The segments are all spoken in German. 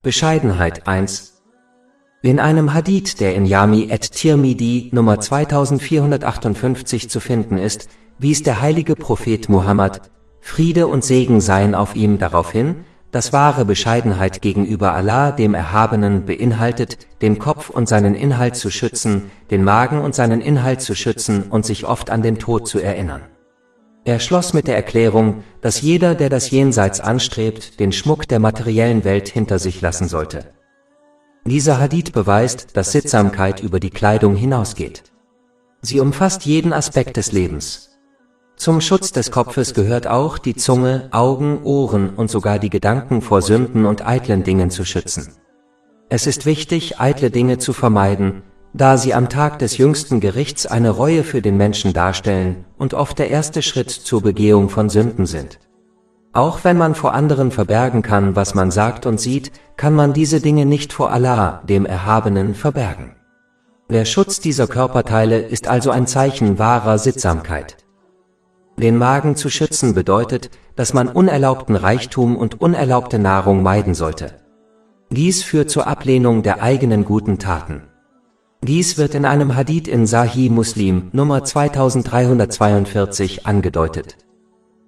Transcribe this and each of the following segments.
Bescheidenheit 1. In einem Hadith, der in Jami at-Tirmidhi Nummer 2458 zu finden ist, wies der heilige Prophet Muhammad, Friede und Segen seien auf ihm, darauf hin, dass wahre Bescheidenheit gegenüber Allah, dem Erhabenen, beinhaltet, den Kopf und seinen Inhalt zu schützen, den Magen und seinen Inhalt zu schützen und sich oft an den Tod zu erinnern. Er schloss mit der Erklärung, dass jeder, der das Jenseits anstrebt, den Schmuck der materiellen Welt hinter sich lassen sollte. Dieser Hadith beweist, dass Sittsamkeit über die Kleidung hinausgeht. Sie umfasst jeden Aspekt des Lebens. Zum Schutz des Kopfes gehört auch, die Zunge, Augen, Ohren und sogar die Gedanken vor Sünden und eitlen Dingen zu schützen. Es ist wichtig, eitle Dinge zu vermeiden, da sie am Tag des jüngsten Gerichts eine Reue für den Menschen darstellen und oft der erste Schritt zur Begehung von Sünden sind. Auch wenn man vor anderen verbergen kann, was man sagt und sieht, kann man diese Dinge nicht vor Allah, dem Erhabenen, verbergen. Der Schutz dieser Körperteile ist also ein Zeichen wahrer Sittsamkeit. Den Magen zu schützen bedeutet, dass man unerlaubten Reichtum und unerlaubte Nahrung meiden sollte. Dies führt zur Ablehnung der eigenen guten Taten. Dies wird in einem Hadith in Sahih Muslim Nummer 2342 angedeutet.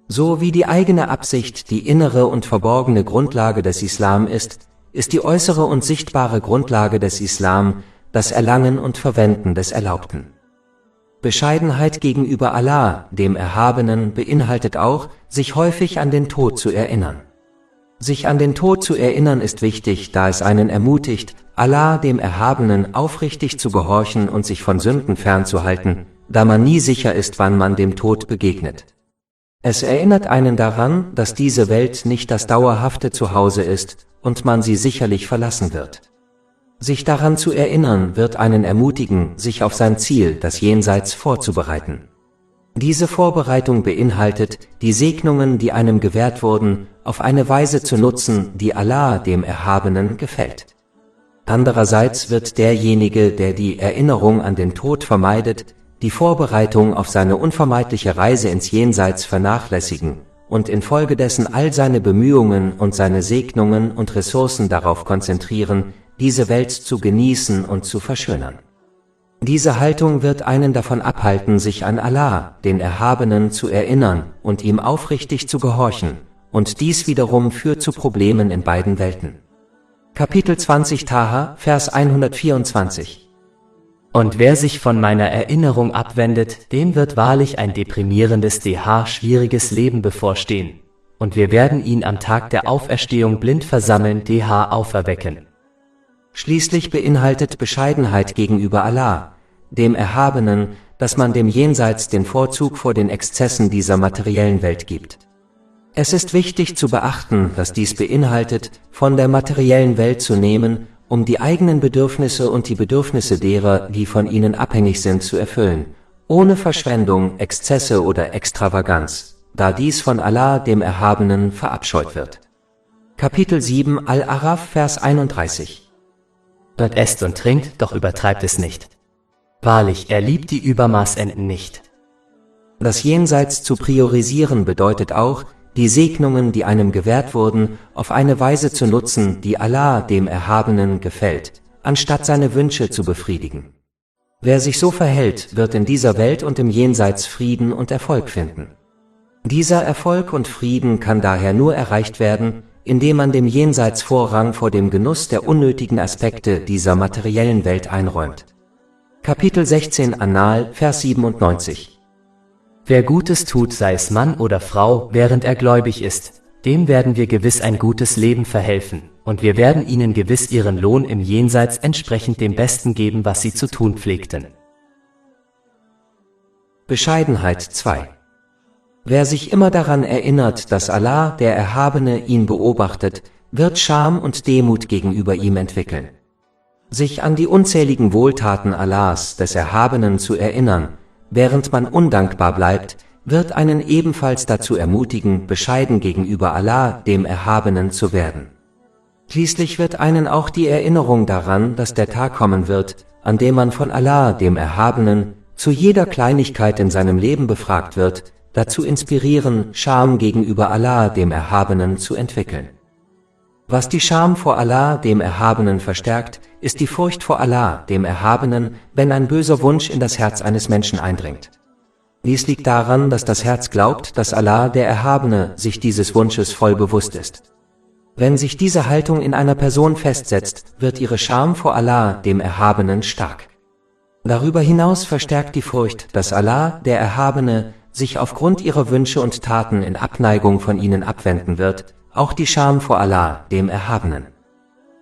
So wie die eigene Absicht die innere und verborgene Grundlage des Islam ist, ist die äußere und sichtbare Grundlage des Islam das Erlangen und Verwenden des Erlaubten. Bescheidenheit gegenüber Allah, dem Erhabenen, beinhaltet auch, sich häufig an den Tod zu erinnern. Sich an den Tod zu erinnern ist wichtig, da es einen ermutigt, Allah, dem Erhabenen, aufrichtig zu gehorchen und sich von Sünden fernzuhalten, da man nie sicher ist, wann man dem Tod begegnet. Es erinnert einen daran, dass diese Welt nicht das dauerhafte Zuhause ist und man sie sicherlich verlassen wird. Sich daran zu erinnern, wird einen ermutigen, sich auf sein Ziel, das Jenseits, vorzubereiten. Diese Vorbereitung beinhaltet, die Segnungen, die einem gewährt wurden, auf eine Weise zu nutzen, die Allah, dem Erhabenen, gefällt. Andererseits wird derjenige, der die Erinnerung an den Tod vermeidet, die Vorbereitung auf seine unvermeidliche Reise ins Jenseits vernachlässigen und infolgedessen all seine Bemühungen und seine Segnungen und Ressourcen darauf konzentrieren, diese Welt zu genießen und zu verschönern. Diese Haltung wird einen davon abhalten, sich an Allah, den Erhabenen, zu erinnern und ihm aufrichtig zu gehorchen, und dies wiederum führt zu Problemen in beiden Welten. Kapitel 20 Taha, Vers 124. Und wer sich von meiner Erinnerung abwendet, dem wird wahrlich ein deprimierendes schwieriges Leben bevorstehen, und wir werden ihn am Tag der Auferstehung blind versammeln auferwecken. Schließlich beinhaltet Bescheidenheit gegenüber Allah, dem Erhabenen, dass man dem Jenseits den Vorzug vor den Exzessen dieser materiellen Welt gibt. Es ist wichtig zu beachten, dass dies beinhaltet, von der materiellen Welt zu nehmen, um die eigenen Bedürfnisse und die Bedürfnisse derer, die von ihnen abhängig sind, zu erfüllen, ohne Verschwendung, Exzesse oder Extravaganz, da dies von Allah, dem Erhabenen, verabscheut wird. Kapitel 7 Al-Araf, Vers 31. Dort esst und trinkt, doch übertreibt es nicht. Wahrlich, er liebt die Übermaßenden nicht. Das Jenseits zu priorisieren bedeutet auch, die Segnungen, die einem gewährt wurden, auf eine Weise zu nutzen, die Allah, dem Erhabenen, gefällt, anstatt seine Wünsche zu befriedigen. Wer sich so verhält, wird in dieser Welt und im Jenseits Frieden und Erfolg finden. Dieser Erfolg und Frieden kann daher nur erreicht werden, indem man dem Jenseits Vorrang vor dem Genuss der unnötigen Aspekte dieser materiellen Welt einräumt. Kapitel 16 An-Nahl, Vers 97. Wer Gutes tut, sei es Mann oder Frau, während er gläubig ist, dem werden wir gewiss ein gutes Leben verhelfen, und wir werden ihnen gewiss ihren Lohn im Jenseits entsprechend dem Besten geben, was sie zu tun pflegten. Bescheidenheit 2. Wer sich immer daran erinnert, dass Allah, der Erhabene, ihn beobachtet, wird Scham und Demut gegenüber ihm entwickeln. Sich an die unzähligen Wohltaten Allahs, des Erhabenen, zu erinnern, während man undankbar bleibt, wird einen ebenfalls dazu ermutigen, bescheiden gegenüber Allah, dem Erhabenen, zu werden. Schließlich wird einen auch die Erinnerung daran, dass der Tag kommen wird, an dem man von Allah, dem Erhabenen, zu jeder Kleinigkeit in seinem Leben befragt wird, dazu inspirieren, Scham gegenüber Allah, dem Erhabenen, zu entwickeln. Was die Scham vor Allah, dem Erhabenen, verstärkt, ist die Furcht vor Allah, dem Erhabenen, wenn ein böser Wunsch in das Herz eines Menschen eindringt. Dies liegt daran, dass das Herz glaubt, dass Allah, der Erhabene, sich dieses Wunsches voll bewusst ist. Wenn sich diese Haltung in einer Person festsetzt, wird ihre Scham vor Allah, dem Erhabenen, stark. Darüber hinaus verstärkt die Furcht, dass Allah, der Erhabene, sich aufgrund ihrer Wünsche und Taten in Abneigung von ihnen abwenden wird, auch die Scham vor Allah, dem Erhabenen.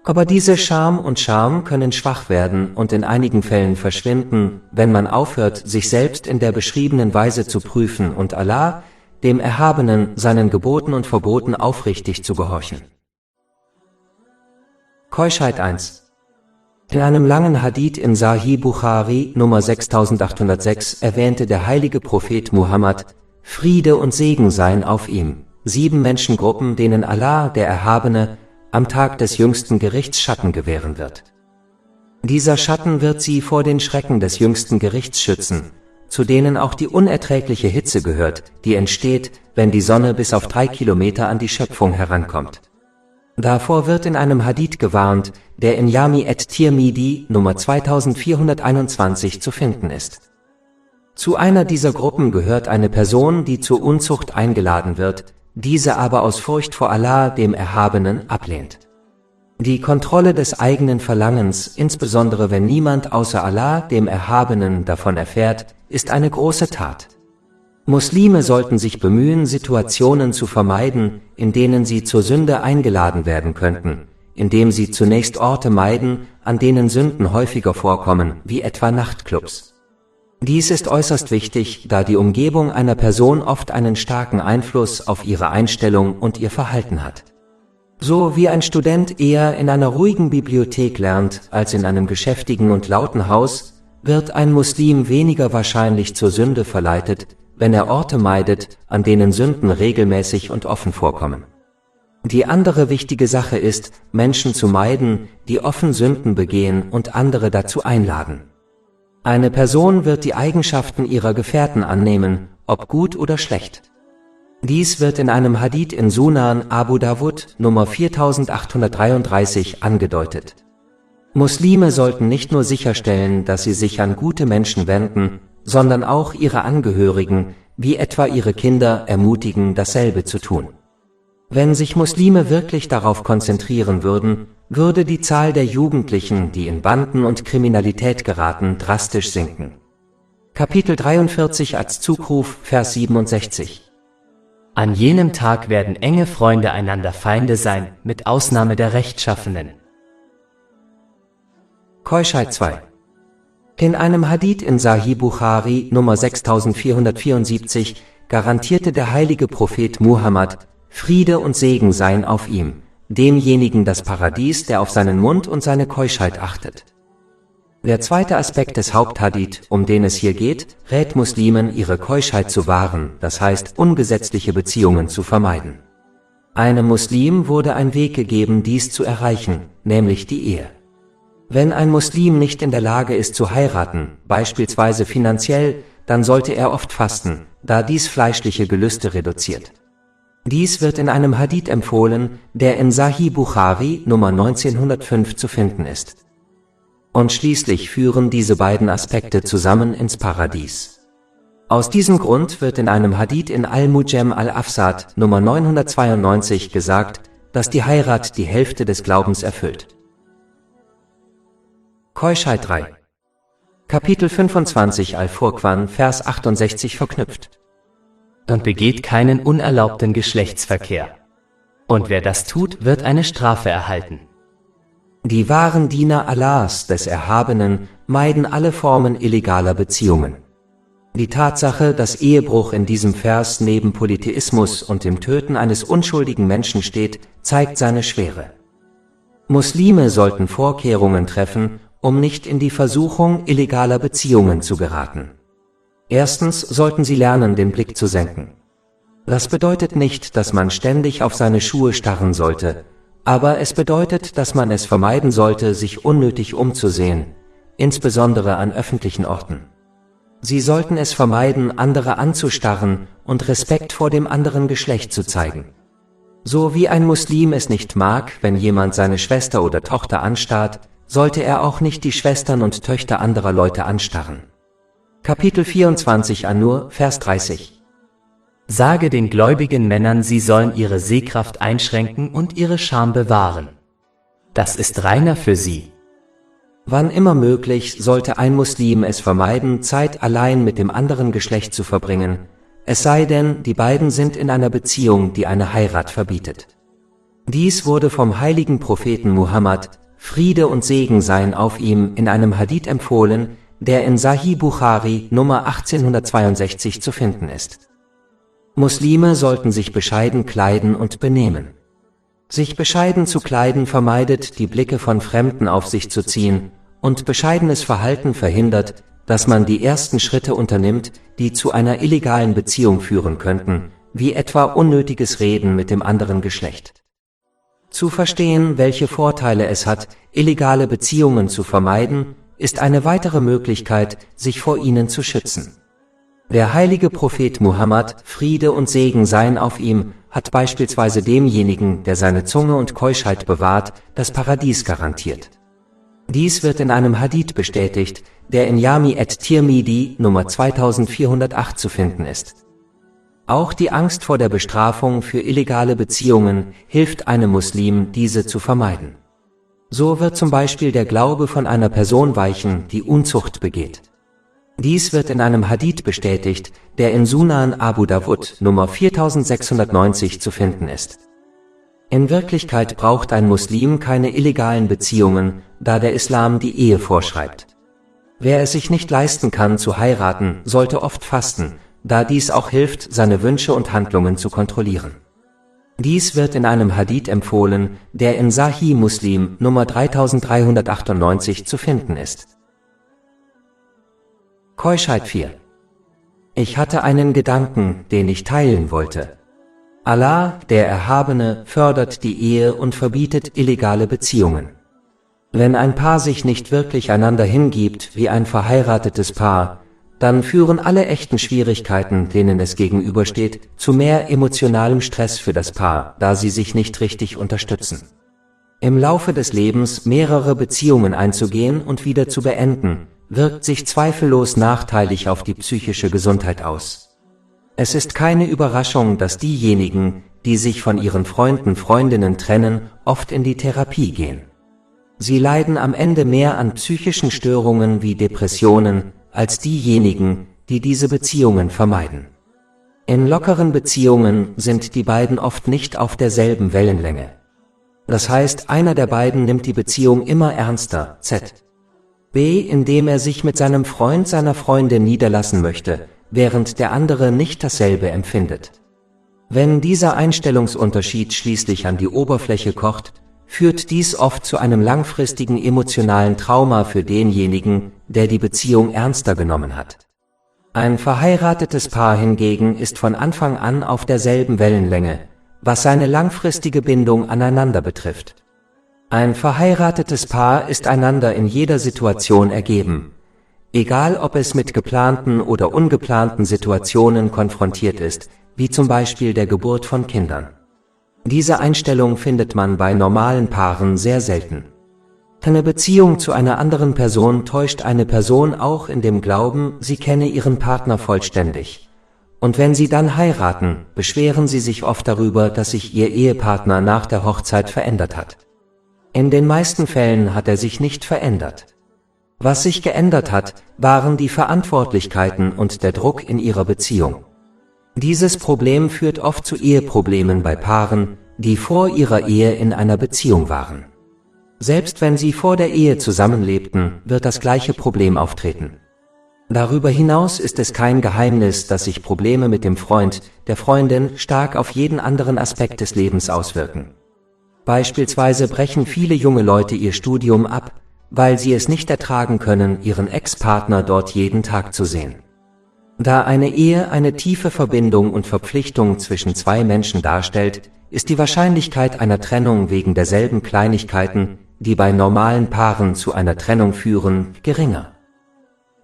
Aber diese Scham und Scham können schwach werden und in einigen Fällen verschwinden, wenn man aufhört, sich selbst in der beschriebenen Weise zu prüfen und Allah, dem Erhabenen, seinen Geboten und Verboten aufrichtig zu gehorchen. Keuschheit 1. In einem langen Hadith in Sahih Bukhari Nummer 6806 erwähnte der heilige Prophet Muhammad, Friede und Segen seien auf ihm, 7 Menschengruppen, denen Allah, der Erhabene, am Tag des jüngsten Gerichts Schatten gewähren wird. Dieser Schatten wird sie vor den Schrecken des jüngsten Gerichts schützen, zu denen auch die unerträgliche Hitze gehört, die entsteht, wenn die Sonne bis auf 3 Kilometer an die Schöpfung herankommt. Davor wird in einem Hadith gewarnt, der in Jami at-Tirmidhi Nummer 2421 zu finden ist. Zu einer dieser Gruppen gehört eine Person, die zur Unzucht eingeladen wird, diese aber aus Furcht vor Allah, dem Erhabenen, ablehnt. Die Kontrolle des eigenen Verlangens, insbesondere wenn niemand außer Allah, dem Erhabenen, davon erfährt, ist eine große Tat. Muslime sollten sich bemühen, Situationen zu vermeiden, in denen sie zur Sünde eingeladen werden könnten, indem sie zunächst Orte meiden, an denen Sünden häufiger vorkommen, wie etwa Nachtclubs. Dies ist äußerst wichtig, da die Umgebung einer Person oft einen starken Einfluss auf ihre Einstellung und ihr Verhalten hat. So wie ein Student eher in einer ruhigen Bibliothek lernt, als in einem geschäftigen und lauten Haus, wird ein Muslim weniger wahrscheinlich zur Sünde verleitet, wenn er Orte meidet, an denen Sünden regelmäßig und offen vorkommen. Die andere wichtige Sache ist, Menschen zu meiden, die offen Sünden begehen und andere dazu einladen. Eine Person wird die Eigenschaften ihrer Gefährten annehmen, ob gut oder schlecht. Dies wird in einem Hadith in Sunan Abu Dawud Nummer 4833 angedeutet. Muslime sollten nicht nur sicherstellen, dass sie sich an gute Menschen wenden, sondern auch ihre Angehörigen, wie etwa ihre Kinder, ermutigen, dasselbe zu tun. Wenn sich Muslime wirklich darauf konzentrieren würden, würde die Zahl der Jugendlichen, die in Banden und Kriminalität geraten, drastisch sinken. Kapitel 43 als Zugruf, Vers 67. An jenem Tag werden enge Freunde einander Feinde sein, mit Ausnahme der Rechtschaffenen. Keuschheit 2. In einem Hadith in Sahih Bukhari Nummer 6474 garantierte der heilige Prophet Muhammad, Friede und Segen seien auf ihm, demjenigen das Paradies, der auf seinen Mund und seine Keuschheit achtet. Der zweite Aspekt des Haupthadith, um den es hier geht, rät Muslimen, ihre Keuschheit zu wahren, das heißt, ungesetzliche Beziehungen zu vermeiden. Einem Muslim wurde ein Weg gegeben, dies zu erreichen, nämlich die Ehe. Wenn ein Muslim nicht in der Lage ist zu heiraten, beispielsweise finanziell, dann sollte er oft fasten, da dies fleischliche Gelüste reduziert. Dies wird in einem Hadith empfohlen, der in Sahih Bukhari Nummer 1905 zu finden ist. Und schließlich führen diese beiden Aspekte zusammen ins Paradies. Aus diesem Grund wird in einem Hadith in Al-Mujem al-Afsad Nummer 992 gesagt, dass die Heirat die Hälfte des Glaubens erfüllt. Keuschheit 3. Kapitel 25 Al-Furqan, Vers 68 verknüpft. Und begeht keinen unerlaubten Geschlechtsverkehr. Und wer das tut, wird eine Strafe erhalten. Die wahren Diener Allahs, des Erhabenen, meiden alle Formen illegaler Beziehungen. Die Tatsache, dass Ehebruch in diesem Vers neben Polytheismus und dem Töten eines unschuldigen Menschen steht, zeigt seine Schwere. Muslime sollten Vorkehrungen treffen, um nicht in die Versuchung illegaler Beziehungen zu geraten. Erstens sollten sie lernen, den Blick zu senken. Das bedeutet nicht, dass man ständig auf seine Schuhe starren sollte, aber es bedeutet, dass man es vermeiden sollte, sich unnötig umzusehen, insbesondere an öffentlichen Orten. Sie sollten es vermeiden, andere anzustarren und Respekt vor dem anderen Geschlecht zu zeigen. So wie ein Muslim es nicht mag, wenn jemand seine Schwester oder Tochter anstarrt, sollte er auch nicht die Schwestern und Töchter anderer Leute anstarren. Kapitel 24 An-Nur, Vers 30. Sage den gläubigen Männern, sie sollen ihre Sehkraft einschränken und ihre Scham bewahren. Das ist reiner für sie. Wann immer möglich, sollte ein Muslim es vermeiden, Zeit allein mit dem anderen Geschlecht zu verbringen, es sei denn, die beiden sind in einer Beziehung, die eine Heirat verbietet. Dies wurde vom heiligen Propheten Muhammad, Friede und Segen seien auf ihm, in einem Hadith empfohlen, der in Sahih Bukhari Nummer 1862 zu finden ist. Muslime sollten sich bescheiden kleiden und benehmen. Sich bescheiden zu kleiden vermeidet, die Blicke von Fremden auf sich zu ziehen, und bescheidenes Verhalten verhindert, dass man die ersten Schritte unternimmt, die zu einer illegalen Beziehung führen könnten, wie etwa unnötiges Reden mit dem anderen Geschlecht. Zu verstehen, welche Vorteile es hat, illegale Beziehungen zu vermeiden, ist eine weitere Möglichkeit, sich vor ihnen zu schützen. Der heilige Prophet Muhammad, Friede und Segen seien auf ihm, hat beispielsweise demjenigen, der seine Zunge und Keuschheit bewahrt, das Paradies garantiert. Dies wird in einem Hadith bestätigt, der in Jami at-Tirmidhi Nummer 2408 zu finden ist. Auch die Angst vor der Bestrafung für illegale Beziehungen hilft einem Muslim, diese zu vermeiden. So wird zum Beispiel der Glaube von einer Person weichen, die Unzucht begeht. Dies wird in einem Hadith bestätigt, der in Sunan Abu Dawud Nummer 4690 zu finden ist. In Wirklichkeit braucht ein Muslim keine illegalen Beziehungen, da der Islam die Ehe vorschreibt. Wer es sich nicht leisten kann zu heiraten, sollte oft fasten, da dies auch hilft, seine Wünsche und Handlungen zu kontrollieren. Dies wird in einem Hadith empfohlen, der in Sahih Muslim Nummer 3398 zu finden ist. Keuschheit 4. Ich hatte einen Gedanken, den ich teilen wollte. Allah, der Erhabene, fördert die Ehe und verbietet illegale Beziehungen. Wenn ein Paar sich nicht wirklich einander hingibt wie ein verheiratetes Paar, dann führen alle echten Schwierigkeiten, denen es gegenübersteht, zu mehr emotionalem Stress für das Paar, da sie sich nicht richtig unterstützen. Im Laufe des Lebens mehrere Beziehungen einzugehen und wieder zu beenden, wirkt sich zweifellos nachteilig auf die psychische Gesundheit aus. Es ist keine Überraschung, dass diejenigen, die sich von ihren Freunden, Freundinnen trennen, oft in die Therapie gehen. Sie leiden am Ende mehr an psychischen Störungen wie Depressionen, als diejenigen, die diese Beziehungen vermeiden. In lockeren Beziehungen sind die beiden oft nicht auf derselben Wellenlänge. Das heißt, einer der beiden nimmt die Beziehung immer ernster, b, indem er sich mit seinem Freund, seiner Freundin niederlassen möchte, während der andere nicht dasselbe empfindet. Wenn dieser Einstellungsunterschied schließlich an die Oberfläche kocht, führt dies oft zu einem langfristigen emotionalen Trauma für denjenigen, der die Beziehung ernster genommen hat. Ein verheiratetes Paar hingegen ist von Anfang an auf derselben Wellenlänge, was seine langfristige Bindung aneinander betrifft. Ein verheiratetes Paar ist einander in jeder Situation ergeben, egal ob es mit geplanten oder ungeplanten Situationen konfrontiert ist, wie zum Beispiel der Geburt von Kindern. Diese Einstellung findet man bei normalen Paaren sehr selten. Eine Beziehung zu einer anderen Person täuscht eine Person auch in dem Glauben, sie kenne ihren Partner vollständig. Und wenn sie dann heiraten, beschweren sie sich oft darüber, dass sich ihr Ehepartner nach der Hochzeit verändert hat. In den meisten Fällen hat er sich nicht verändert. Was sich geändert hat, waren die Verantwortlichkeiten und der Druck in ihrer Beziehung. Dieses Problem führt oft zu Eheproblemen bei Paaren, die vor ihrer Ehe in einer Beziehung waren. Selbst wenn sie vor der Ehe zusammenlebten, wird das gleiche Problem auftreten. Darüber hinaus ist es kein Geheimnis, dass sich Probleme mit dem Freund, der Freundin stark auf jeden anderen Aspekt des Lebens auswirken. Beispielsweise brechen viele junge Leute ihr Studium ab, weil sie es nicht ertragen können, ihren Ex-Partner dort jeden Tag zu sehen. Da eine Ehe eine tiefe Verbindung und Verpflichtung zwischen zwei Menschen darstellt, ist die Wahrscheinlichkeit einer Trennung wegen derselben Kleinigkeiten, die bei normalen Paaren zu einer Trennung führen, geringer.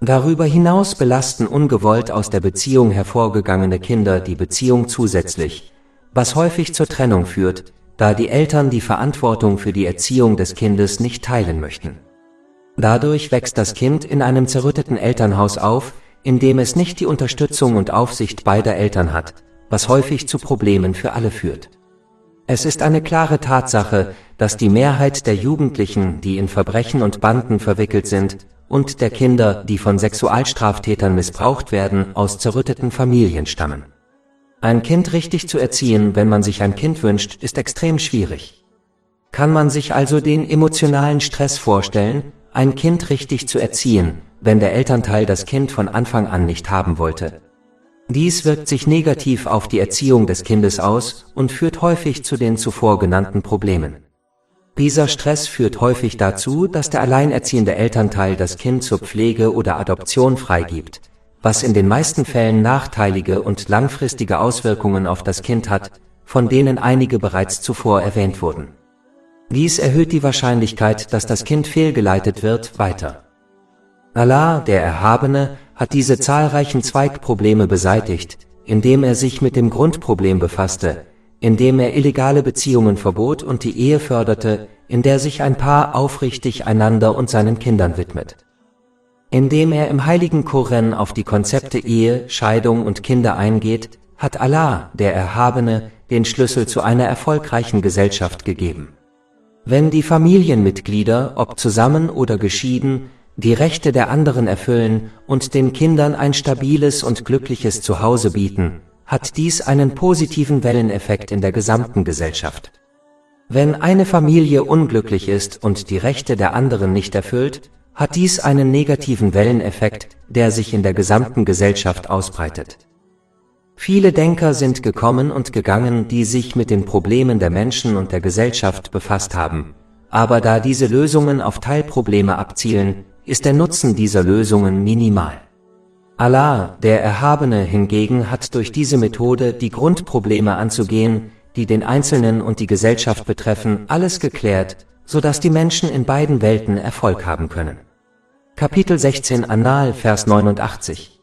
Darüber hinaus belasten ungewollt aus der Beziehung hervorgegangene Kinder die Beziehung zusätzlich, was häufig zur Trennung führt, da die Eltern die Verantwortung für die Erziehung des Kindes nicht teilen möchten. Dadurch wächst das Kind in einem zerrütteten Elternhaus auf, in dem es nicht die Unterstützung und Aufsicht beider Eltern hat, was häufig zu Problemen für alle führt. Es ist eine klare Tatsache, dass die Mehrheit der Jugendlichen, die in Verbrechen und Banden verwickelt sind, und der Kinder, die von Sexualstraftätern missbraucht werden, aus zerrütteten Familien stammen. Ein Kind richtig zu erziehen, wenn man sich ein Kind wünscht, ist extrem schwierig. Kann man sich also den emotionalen Stress vorstellen, ein Kind richtig zu erziehen, wenn der Elternteil das Kind von Anfang an nicht haben wollte? Dies wirkt sich negativ auf die Erziehung des Kindes aus und führt häufig zu den zuvor genannten Problemen. Dieser Stress führt häufig dazu, dass der alleinerziehende Elternteil das Kind zur Pflege oder Adoption freigibt, was in den meisten Fällen nachteilige und langfristige Auswirkungen auf das Kind hat, von denen einige bereits zuvor erwähnt wurden. Dies erhöht die Wahrscheinlichkeit, dass das Kind fehlgeleitet wird, weiter. Allah, der Erhabene, hat diese zahlreichen Zweigprobleme beseitigt, indem er sich mit dem Grundproblem befasste, indem er illegale Beziehungen verbot und die Ehe förderte, in der sich ein Paar aufrichtig einander und seinen Kindern widmet. Indem er im heiligen Koran auf die Konzepte Ehe, Scheidung und Kinder eingeht, hat Allah, der Erhabene, den Schlüssel zu einer erfolgreichen Gesellschaft gegeben. Wenn die Familienmitglieder, ob zusammen oder geschieden, die Rechte der anderen erfüllen und den Kindern ein stabiles und glückliches Zuhause bieten, hat dies einen positiven Welleneffekt in der gesamten Gesellschaft. Wenn eine Familie unglücklich ist und die Rechte der anderen nicht erfüllt, hat dies einen negativen Welleneffekt, der sich in der gesamten Gesellschaft ausbreitet. Viele Denker sind gekommen und gegangen, die sich mit den Problemen der Menschen und der Gesellschaft befasst haben, aber da diese Lösungen auf Teilprobleme abzielen, ist der Nutzen dieser Lösungen minimal. Allah, der Erhabene hingegen, hat durch diese Methode, die Grundprobleme anzugehen, die den Einzelnen und die Gesellschaft betreffen, alles geklärt, sodass die Menschen in beiden Welten Erfolg haben können. Kapitel 16 An-Nahl, Vers 89.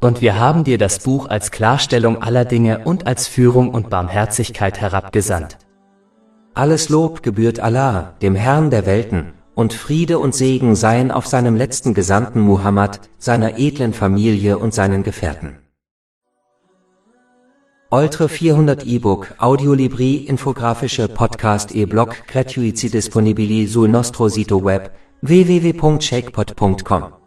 Und wir haben dir das Buch als Klarstellung aller Dinge und als Führung und Barmherzigkeit herabgesandt. Alles Lob gebührt Allah, dem Herrn der Welten, und Friede und Segen seien auf seinem letzten Gesandten Muhammad, seiner edlen Familie und seinen Gefährten. Oltre 400 E-Book, Audiolibri, infografische Podcast e-blog gratuiti disponibili sul nostro sito web www.shakepot.com